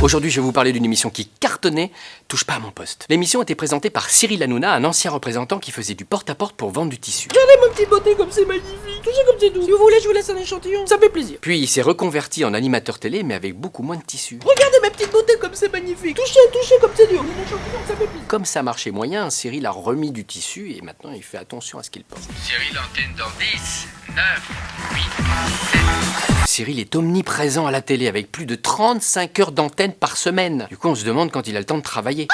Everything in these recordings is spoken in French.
Aujourd'hui, je vais vous parler d'une émission qui cartonnait, Touche pas à mon poste. L'émission était présentée par Cyril Hanouna, un ancien représentant qui faisait du porte-à-porte pour vendre du tissu. Regardez ma petite beauté comme c'est magnifique. Touchez comme c'est doux. Si vous voulez, je vous laisse un échantillon. Ça fait plaisir. Puis il s'est reconverti en animateur télé, mais avec beaucoup moins de tissu. Regardez ma petite beauté comme c'est magnifique. Touchez comme c'est dur. Un échantillon, ça fait plaisir. Comme ça marchait moyen, Cyril a remis du tissu et maintenant il fait attention à ce qu'il porte. Cyril, antenne dans 10, 9, 8, 7. Cyril est omniprésent à la télé avec plus de 35 heures d'antenne par semaine. Du coup, on se demande quand il a le temps de travailler.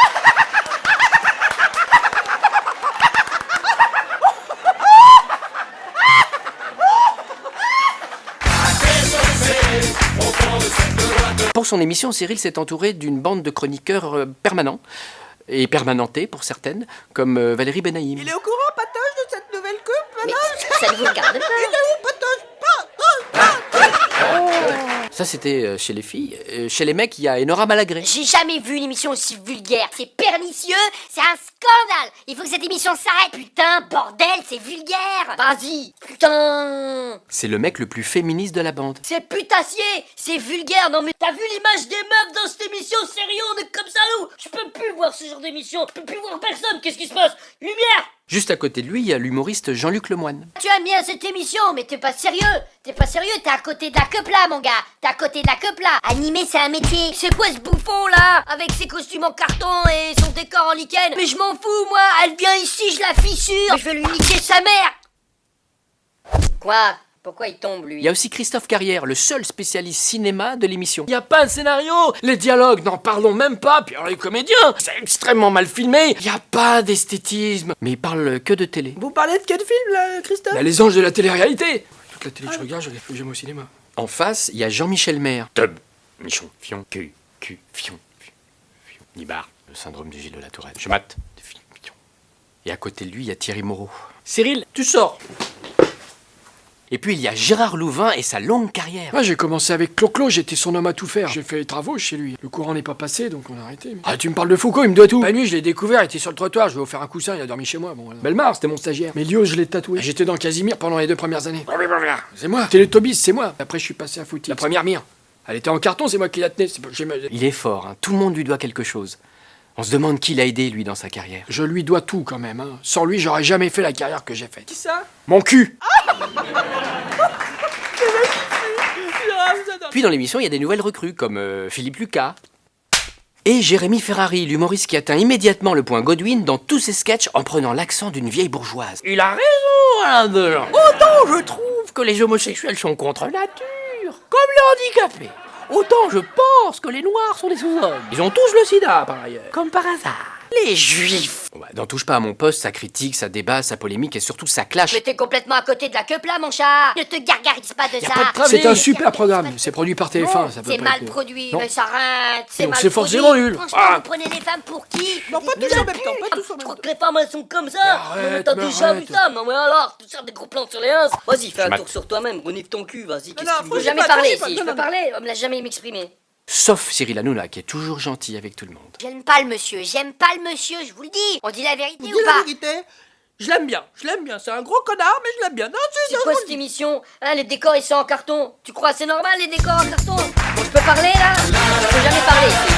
Pour son émission, Cyril s'est entouré d'une bande de chroniqueurs permanents et permanentés pour certaines, comme Valérie Benaïm. Il est au courant, Patoche, de cette nouvelle coupe, Mais Patoche? ça ne vous regarde pas. Il est où, Patoche? Ça, c'était chez les filles. Chez les mecs, il y a Enora Malagré. J'ai jamais vu une émission aussi vulgaire. C'est pernicieux, c'est un scandale. Il faut que cette émission s'arrête. Putain, bordel, c'est vulgaire. Vas-y, putain. C'est le mec le plus féministe de la bande. C'est putassier, c'est vulgaire. Non mais t'as vu l'image des meufs dans cette émission? Sérieux, on est comme ça nous. Je peux plus voir ce genre d'émission. Je peux plus voir personne. Qu'est-ce qui se passe? Lumière. Juste à côté de lui, il y a l'humoriste Jean-Luc Lemoyne. Tu aimes bien cette émission, mais t'es pas sérieux. T'es pas sérieux, t'es à côté de la queue plat, mon gars. T'es à côté de la queue plat. Animer, c'est un métier. C'est quoi ce bouffon là? Avec ses costumes en carton et son décor en lichen. Mais je m'en fous, moi. Elle vient ici, je la fissure. Mais je vais lui niquer sa mère. Quoi? Pourquoi il tombe, lui? Il y a aussi Christophe Carrière, le seul spécialiste cinéma de l'émission. Il n'y a pas de scénario, les dialogues, n'en parlons même pas, puis alors les comédiens, c'est extrêmement mal filmé, il n'y a pas d'esthétisme. Mais il parle que de télé. Vous parlez de quel film, là, Christophe? Bah, les anges de la télé-réalité. Toute la télé que je regarde plus que jamais au cinéma. En face, il y a Jean-Michel Maire. Tub, Michon, Fion, Fion, Nibar, le syndrome du Gilles de la Tourette. Je mate, Fion. Et à côté de lui, il y a Thierry Moreau. Cyril, tu sors. Et puis il y a Gérard Louvain et sa longue carrière. Moi j'ai commencé avec Clo-Clo, j'étais son homme à tout faire. J'ai fait les travaux chez lui. Le courant n'est pas passé donc on a arrêté. Ah tu me parles de Foucault, il me doit tout. La nuit je l'ai découvert, il était sur le trottoir, je lui ai offert un coussin, il a dormi chez moi. Bon, voilà. Belmar, c'était mon stagiaire. Mais Lio je l'ai tatoué. J'étais dans Casimir pendant les 2 premières années. C'est moi. Télétobis, c'est moi. Après je suis passé à Footy. La première mire. Elle était en carton, c'est moi qui la tenais. Il est fort, hein. Tout le monde lui doit quelque chose. On se demande qui l'a aidé lui dans sa carrière. Je lui dois tout quand même. Hein. Sans lui j'aurais jamais fait la carrière que j'ai faite. Qui ça? Mon cul. Puis dans l'émission, il y a des nouvelles recrues comme Philippe Lucas et Jérémy Ferrari, l'humoriste qui atteint immédiatement le point Godwin dans tous ses sketchs en prenant l'accent d'une vieille bourgeoise. Il a raison, Alain Delon. Autant je trouve que les homosexuels sont contre nature, comme les handicapés. Autant je pense que les noirs sont des sous-hommes. Ils ont tous le sida, par ailleurs. Comme par hasard. Les juifs. Bon, bah, n'en touche pas à mon poste, ça critique, ça débat, ça polémique et surtout ça clash. Mais t'es complètement à côté de la queue plat, mon chat. Ne te gargarise pas de Y a ça. pas de problème. C'est un super programme. C'est produit par TF1. Ça peut C'est pas mal être- produit, Non. mais ça rate, c'est Donc mal c'est produit. forcément nul. Franchement, Ah. vous prenez les femmes pour qui? Non, pas tous en même temps, pas tous en Je même crois temps. que les femmes elles sont comme ça. arrête, Mais t'as mais déjà vu arrête. ça? Non mais alors, tu sers des gros plans sur les uns. Vas-y, fais un mate. tour sur toi-même, renifle ton cul, vas-y. Qu'est-ce non, que tu faut veux? que Jamais je parler fasse, si, non, je peux non. parler, on me l'a jamais m'exprimer. Sauf Cyril Hanouna qui est toujours gentil avec tout le monde. J'aime pas le monsieur, je vous le dis. On dit la vérité Dis ou la pas? vérité. Je l'aime bien. C'est un gros connard, mais je l'aime bien. Non, C'est quoi cette émission? Hein, les décors ils sont en carton. Tu crois c'est normal les décors en carton? Bon, je peux parler là? Je peux jamais parler ici.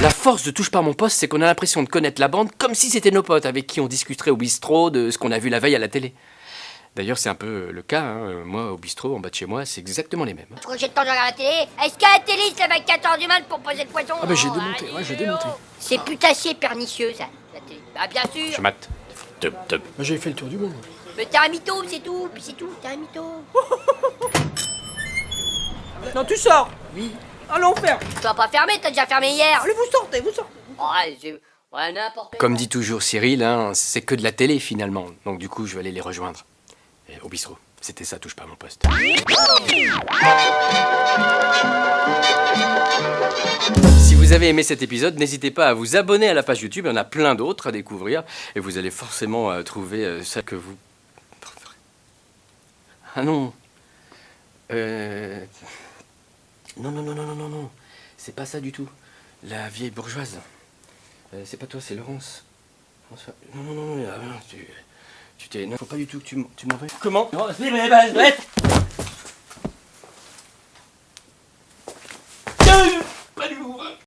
La force de Touche pas à mon poste, c'est qu'on a l'impression de connaître la bande comme si c'était nos potes avec qui on discuterait au bistrot de ce qu'on a vu la veille à la télé. D'ailleurs, c'est un peu le cas, hein. Moi, au bistrot, en bas de chez moi, c'est exactement les mêmes. Tu crois que j'ai le temps de regarder la télé? Est-ce qu'à la télé c'est avec 14 du mal pour poser le poisson? Ah bah j'ai Oh, démonté, allez, ouais j'ai démonté. C'est putassier pernicieux ça, la télé. Bah bien sûr. Je mate. Top. Moi j'ai fait le tour du monde. Mais t'es un mytho, c'est tout. Puis c'est tout, t'es un mytho. Non, tu sors. Oui. Allons faire. Tu vas pas fermer, t'as déjà fermé hier. Allez, vous sortez, vous sortez. Ouais, c'est... Ouais, n'importe quoi. Comme dit toujours Cyril, hein, c'est que de la télé finalement. Donc du coup, je vais aller les rejoindre. Au bistrot. C'était ça, Touche pas à mon poste. Si vous avez aimé cet épisode, n'hésitez pas à vous abonner à la page YouTube. Il y en a plein d'autres à découvrir. Et vous allez forcément trouver ça que vous... Ah non. Non. C'est pas ça du tout. La vieille bourgeoise. C'est pas toi, c'est Laurence. François. Non, tu t'es... Non, faut pas du tout que tu m'envoies. Comment? Non,